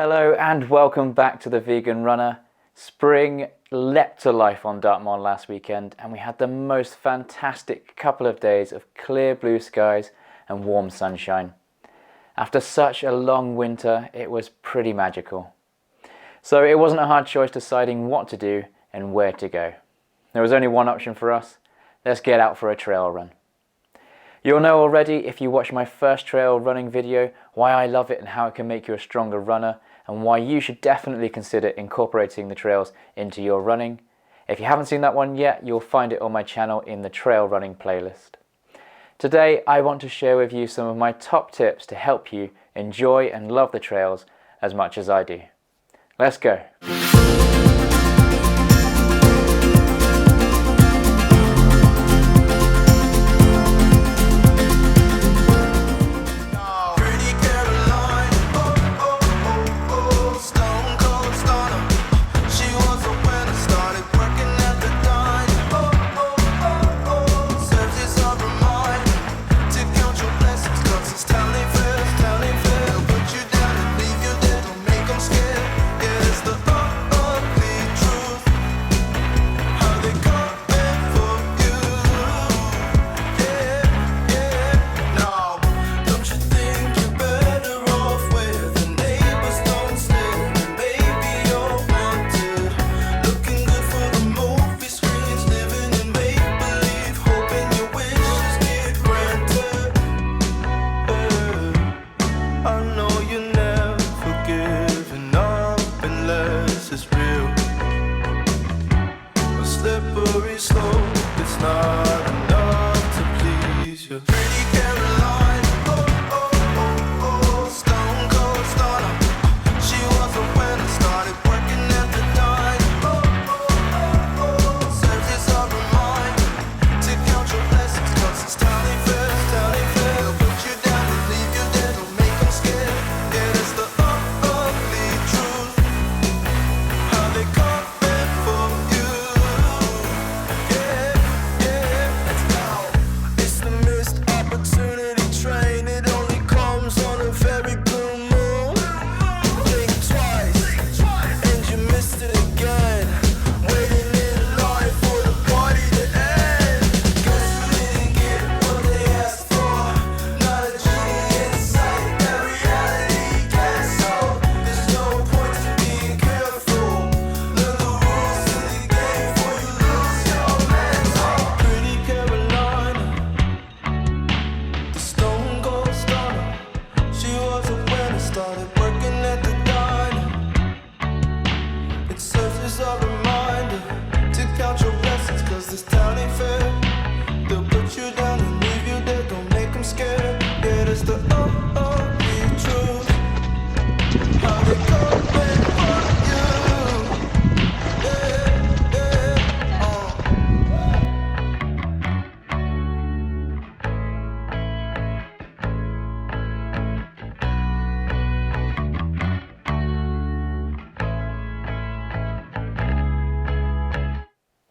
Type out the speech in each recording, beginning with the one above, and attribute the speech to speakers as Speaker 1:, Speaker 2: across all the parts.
Speaker 1: Hello and welcome back to The Vegan Runner. Spring leapt to life on Dartmoor last weekend and we had the most fantastic couple of days of clear blue skies and warm sunshine. After such a long winter, it was pretty magical. So it wasn't a hard choice deciding what to do and where to go. There was only one option for us. Let's get out for a trail run. You'll know already, if you watch my first trail running video, why I love it and how it can make you a stronger runner, and why you should definitely consider incorporating the trails into your running. If you haven't seen that one yet, you'll find it on my channel in the trail running playlist. Today I want to share with you some of my top tips to help you enjoy and love the trails as much as I do. Let's go.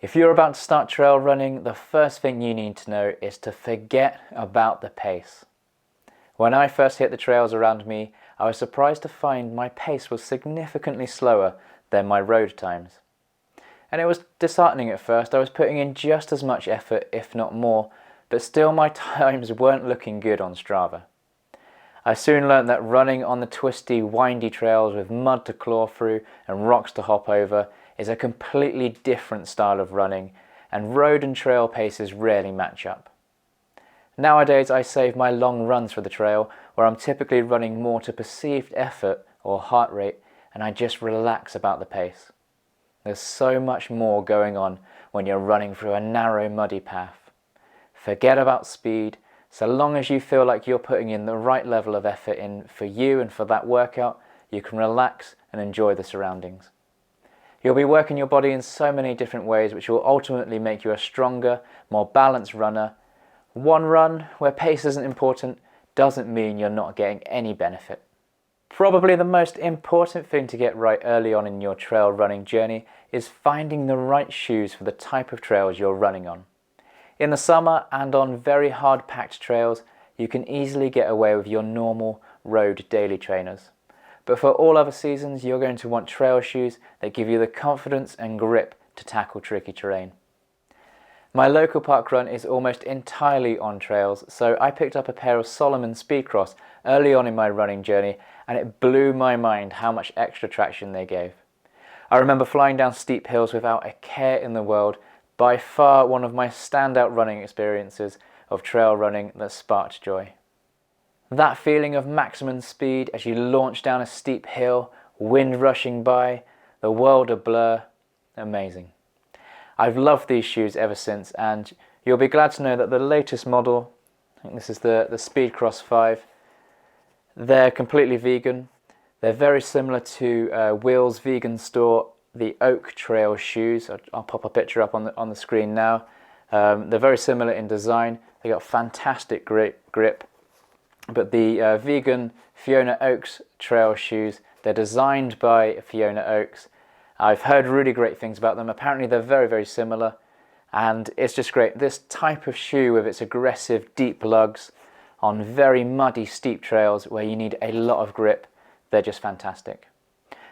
Speaker 1: If you're about to start trail running, the first thing you need to know is to forget about the pace. When I first hit the trails around me, I was surprised to find my pace was significantly slower than my road times. And it was disheartening at first. I was putting in just as much effort, if not more, but still my times weren't looking good on Strava. I soon learned that running on the twisty, windy trails with mud to claw through and rocks to hop over is a completely different style of running, and road and trail paces rarely match up. Nowadays I save my long runs for the trail, where I'm typically running more to perceived effort or heart rate, and I just relax about the pace. There's so much more going on when you're running through a narrow, muddy path. Forget about speed, so long as you feel like you're putting in the right level of effort in for you and for that workout, you can relax and enjoy the surroundings. You'll be working your body in so many different ways which will ultimately make you a stronger, more balanced runner. One run where pace isn't important doesn't mean you're not getting any benefit. Probably the most important thing to get right early on in your trail running journey is finding the right shoes for the type of trails you're running on. In the summer and on very hard packed trails, you can easily get away with your normal road daily trainers. But for all other seasons, you're going to want trail shoes that give you the confidence and grip to tackle tricky terrain. My local park run is almost entirely on trails, so I picked up a pair of Salomon Speedcross early on in my running journey, and it blew my mind how much extra traction they gave. I remember flying down steep hills without a care in the world, by far one of my standout running experiences of trail running that sparked joy. That feeling of maximum speed as you launch down a steep hill, wind rushing by, the world a blur, amazing. I've loved these shoes ever since, and you'll be glad to know that the latest model, I think this is the Speedcross 5, they're completely vegan. They're very similar to Will's vegan store, the Oak Trail shoes. I'll pop a picture up on the screen now. They're very similar in design. They got fantastic grip. But the vegan Fiona Oaks trail shoes, they're designed by Fiona Oaks. I've heard really great things about them. Apparently they're very, very similar, and it's just great. This type of shoe with its aggressive deep lugs on very muddy steep trails where you need a lot of grip, they're just fantastic.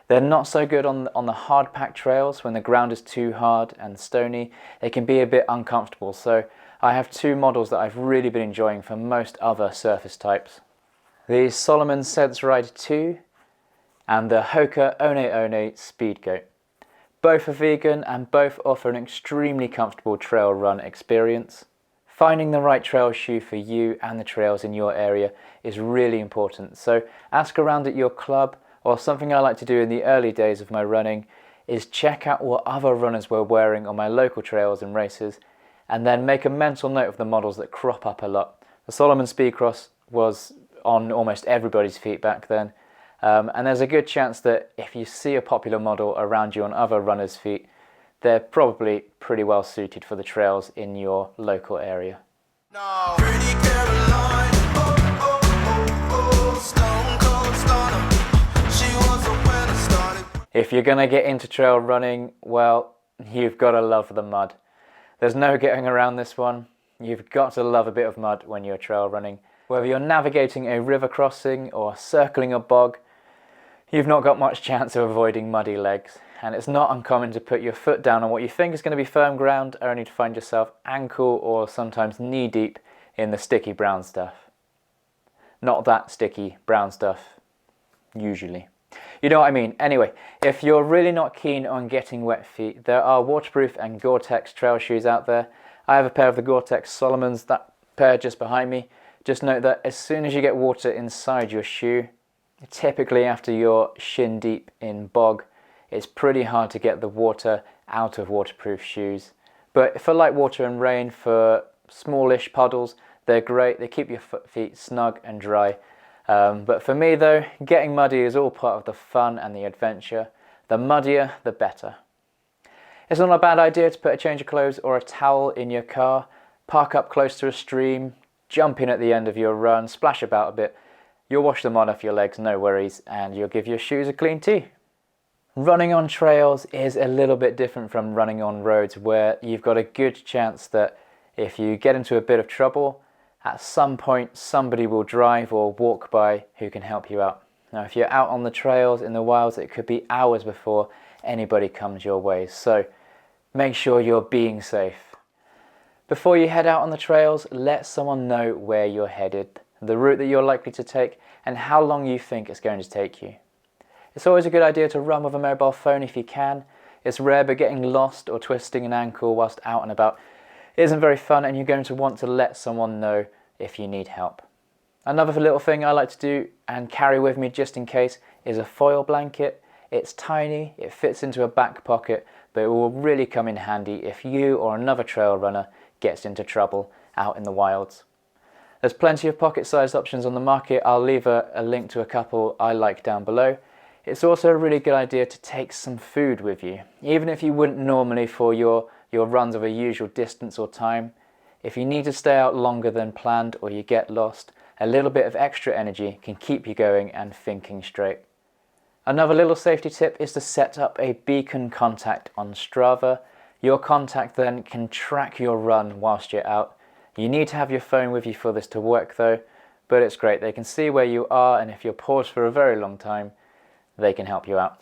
Speaker 1: They're not so good on the hard packed trails when the ground is too hard and stony. They can be a bit uncomfortable, so I have two models that I've really been enjoying for most other surface types. The Salomon Sense Ride 2 and the Hoka One One Speed Goat. Both are vegan and both offer an extremely comfortable trail run experience. Finding the right trail shoe for you and the trails in your area is really important, so ask around at your club, or something I like to do in the early days of my running is check out what other runners were wearing on my local trails and races, and then make a mental note of the models that crop up a lot. The Salomon Speedcross was on almost everybody's feet back then, and there's a good chance that if you see a popular model around you on other runners' feet, they're probably pretty well suited for the trails in your local area. No. If you're going to get into trail running, well, you've got to love the mud. There's no getting around this one. You've got to love a bit of mud when you're trail running. Whether you're navigating a river crossing or circling a bog, you've not got much chance of avoiding muddy legs. And it's not uncommon to put your foot down on what you think is going to be firm ground, only to find yourself ankle or sometimes knee deep in the sticky brown stuff. Not that sticky brown stuff, usually. You know what I mean. Anyway, if you're really not keen on getting wet feet, there are waterproof and Gore-Tex trail shoes out there. I have a pair of the Gore-Tex Solomons, that pair just behind me. Just note that as soon as you get water inside your shoe, typically after you're shin deep in bog, it's pretty hard to get the water out of waterproof shoes. But for light water and rain, for smallish puddles, they're great. They keep your feet snug and dry. But for me though, getting muddy is all part of the fun and the adventure. The muddier, the better. It's not a bad idea to put a change of clothes or a towel in your car, park up close to a stream, jump in at the end of your run, splash about a bit. You'll wash the mud off your legs, no worries, and you'll give your shoes a clean tee. Running on trails is a little bit different from running on roads, where you've got a good chance that if you get into a bit of trouble, at some point somebody will drive or walk by who can help you out. Now if you're out on the trails in the wilds, it could be hours before anybody comes your way, so make sure you're being safe. Before you head out on the trails, let someone know where you're headed, the route that you're likely to take, and how long you think it's going to take you. It's always a good idea to run with a mobile phone if you can. It's rare, but getting lost or twisting an ankle whilst out and about isn't very fun, and you're going to want to let someone know if you need help. Another little thing I like to do and carry with me just in case is a foil blanket. It's tiny, it fits into a back pocket, but it will really come in handy if you or another trail runner gets into trouble out in the wilds. There's plenty of pocket-sized options on the market. I'll leave a link to a couple I like down below. It's also a really good idea to take some food with you, even if you wouldn't normally for your runs of a usual distance or time. If you need to stay out longer than planned or you get lost, a little bit of extra energy can keep you going and thinking straight. Another little safety tip is to set up a beacon contact on Strava. Your contact then can track your run whilst you're out. You need to have your phone with you for this to work though, but it's great. They can see where you are, and if you're paused for a very long time, they can help you out.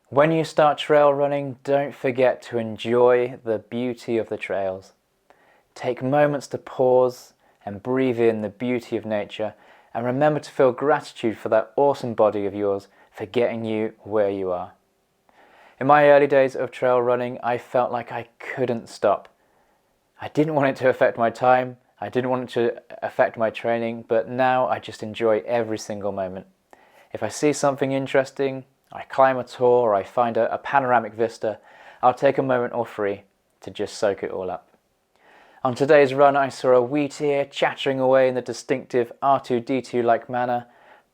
Speaker 1: When you start trail running, don't forget to enjoy the beauty of the trails. Take moments to pause and breathe in the beauty of nature, and remember to feel gratitude for that awesome body of yours for getting you where you are. In my early days of trail running, I felt like I couldn't stop. I didn't want it to affect my time, I didn't want it to affect my training, but now I just enjoy every single moment. If I see something interesting, I climb a tall, or I find a panoramic vista, I'll take a moment or three to just soak it all up. On today's run, I saw a wheatear chattering away in the distinctive R2-D2-like manner.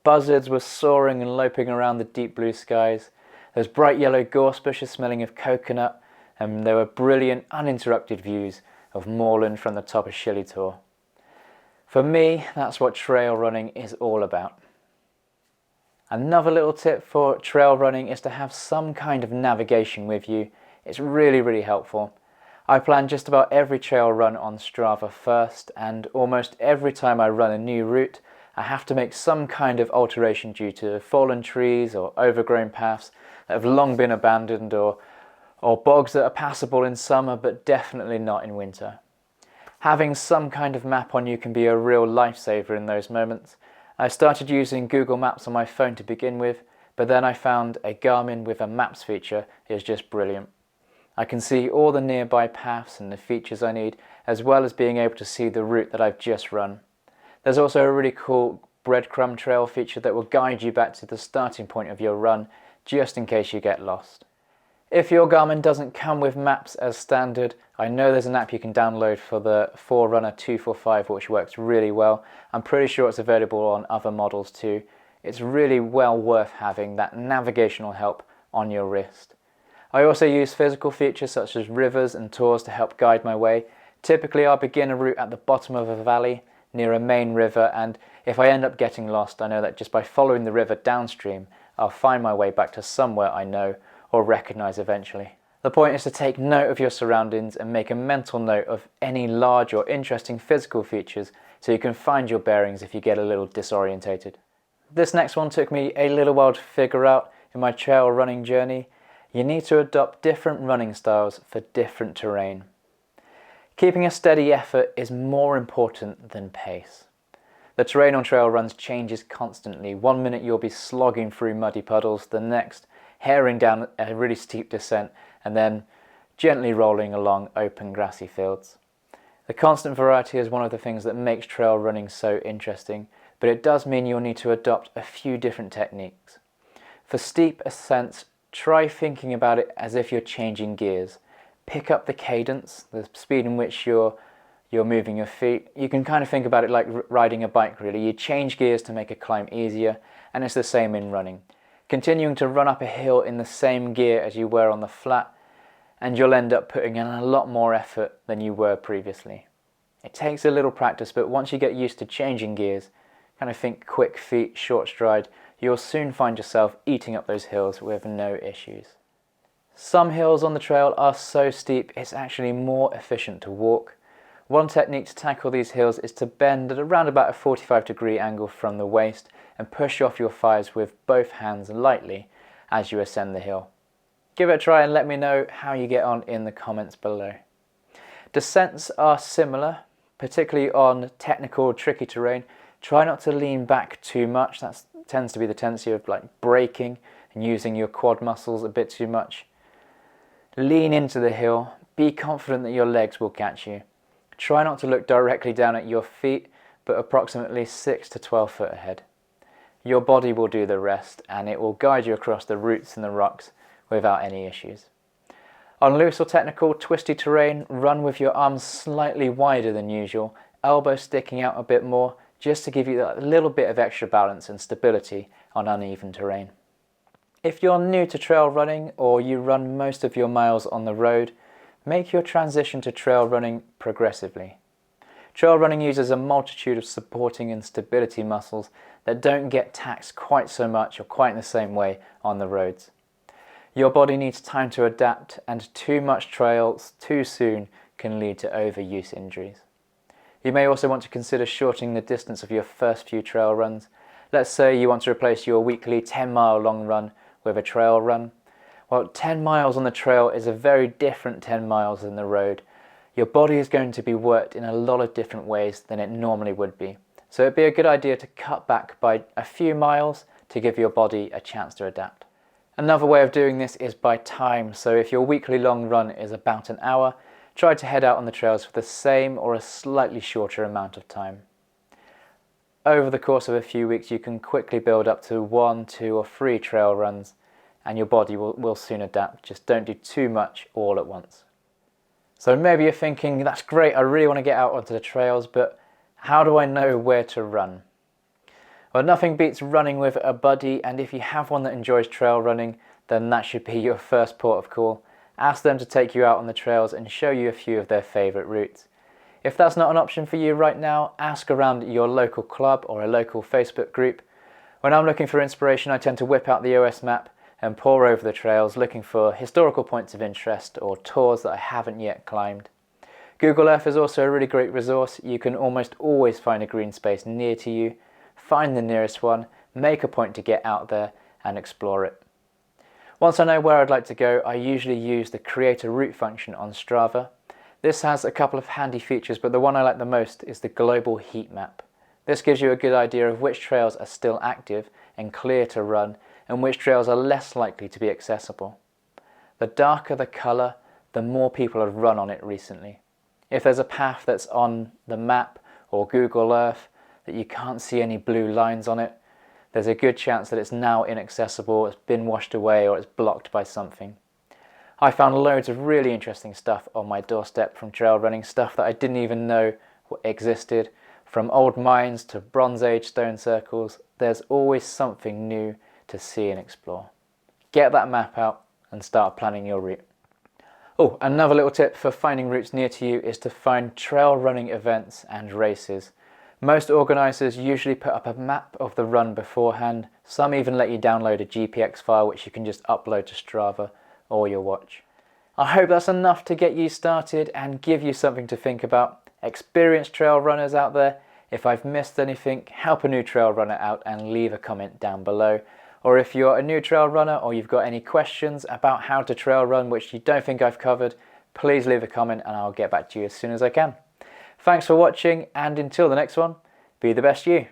Speaker 1: Buzzards were soaring and loping around the deep blue skies. There's bright yellow gorse bushes smelling of coconut, and there were brilliant uninterrupted views of moorland from the top of Shillitoe. For me, that's what trail running is all about. Another little tip for trail running is to have some kind of navigation with you. It's really helpful. I plan just about every trail run on Strava first, and almost every time I run a new route, I have to make some kind of alteration due to fallen trees or overgrown paths that have long been abandoned, or bogs that are passable in summer but definitely not in winter. Having some kind of map on you can be a real lifesaver in those moments. I started using Google Maps on my phone to begin with, but then I found a Garmin with a Maps feature is just brilliant. I can see all the nearby paths and the features I need, as well as being able to see the route that I've just run. There's also a really cool breadcrumb trail feature that will guide you back to the starting point of your run, just in case you get lost. If your Garmin doesn't come with maps as standard, I know there's an app you can download for the Forerunner 245 which works really well. I'm pretty sure it's available on other models too. It's really well worth having that navigational help on your wrist. I also use physical features such as rivers and tours to help guide my way. Typically I'll begin a route at the bottom of a valley near a main river, and if I end up getting lost, I know that just by following the river downstream, I'll find my way back to somewhere I know or recognise eventually. The point is to take note of your surroundings and make a mental note of any large or interesting physical features so you can find your bearings if you get a little disorientated. This next one took me a little while to figure out in my trail running journey. You need to adopt different running styles for different terrain. Keeping a steady effort is more important than pace. The terrain on trail runs changes constantly. One minute you'll be slogging through muddy puddles, the next herring down a really steep descent, and then gently rolling along open grassy fields. The constant variety is one of the things that makes trail running so interesting, but it does mean you'll need to adopt a few different techniques. For steep ascents, try thinking about it as if you're changing gears. Pick up the cadence, the speed in which you're moving your feet. You can kind of think about it like riding a bike really. You change gears to make a climb easier, and it's the same in running. Continuing to run up a hill in the same gear as you were on the flat, and you'll end up putting in a lot more effort than you were previously. It takes a little practice, but once you get used to changing gears, kind of think quick feet, short stride, you'll soon find yourself eating up those hills with no issues. Some hills on the trail are so steep it's actually more efficient to walk. One technique to tackle these hills is to bend at around about a 45-degree angle from the waist and push off your thighs with both hands lightly as you ascend the hill. Give it a try and let me know how you get on in the comments below. Descents are similar, particularly on technical, tricky terrain. Try not to lean back too much. That tends to be the tendency of braking and using your quad muscles a bit too much. Lean into the hill. Be confident that your legs will catch you. Try not to look directly down at your feet, but approximately 6 to 12 foot ahead. Your body will do the rest, and it will guide you across the roots and the rocks without any issues. On loose or technical, twisty terrain, run with your arms slightly wider than usual, elbows sticking out a bit more, just to give you that little bit of extra balance and stability on uneven terrain. If you're new to trail running, or you run most of your miles on the road, make your transition to trail running progressively. Trail running uses a multitude of supporting and stability muscles that don't get taxed quite so much or quite in the same way on the roads. Your body needs time to adapt, and too much trails too soon can lead to overuse injuries. You may also want to consider shortening the distance of your first few trail runs. Let's say you want to replace your weekly 10-mile long run with a trail run? Well, 10 miles on the trail is a very different 10 miles than the road. Your body is going to be worked in a lot of different ways than it normally would be. So it'd be a good idea to cut back by a few miles to give your body a chance to adapt. Another way of doing this is by time. So if your weekly long run is about an hour, try to head out on the trails for the same or a slightly shorter amount of time. Over the course of a few weeks, you can quickly build up to 1, 2 or 3 trail runs, and your body will soon adapt. Just don't do too much all at once. So maybe you're thinking, that's great, I really want to get out onto the trails, but how do I know where to run? Well, nothing beats running with a buddy, and if you have one that enjoys trail running, then that should be your first port of call. Ask them to take you out on the trails and show you a few of their favourite routes. If that's not an option for you right now, ask around your local club or a local Facebook group. When I'm looking for inspiration, I tend to whip out the OS map and pore over the trails looking for historical points of interest or tours that I haven't yet climbed. Google Earth is also a really great resource. You can almost always find a green space near to you. Find the nearest one, make a point to get out there and explore it. Once I know where I'd like to go, I usually use the create a route function on Strava. This has a couple of handy features, but the one I like the most is the global heat map. This gives you a good idea of which trails are still active and clear to run, and which trails are less likely to be accessible. The darker the colour, the more people have run on it recently. If there's a path that's on the map or Google Earth that you can't see any blue lines on it, there's a good chance that it's now inaccessible, it's been washed away, or it's blocked by something. I found loads of really interesting stuff on my doorstep from trail running, stuff that I didn't even know existed. From old mines to Bronze Age stone circles, there's always something new to see and explore. Get that map out and start planning your route. Oh, another little tip for finding routes near to you is to find trail running events and races. Most organisers usually put up a map of the run beforehand. Some even let you download a GPX file which you can just upload to Strava or your watch. I hope that's enough to get you started and give you something to think about. Experienced trail runners out there, if I've missed anything, help a new trail runner out and leave a comment down below. Or if you're a new trail runner or you've got any questions about how to trail run which you don't think I've covered, please leave a comment and I'll get back to you as soon as I can. Thanks for watching, and until the next one, be the best you.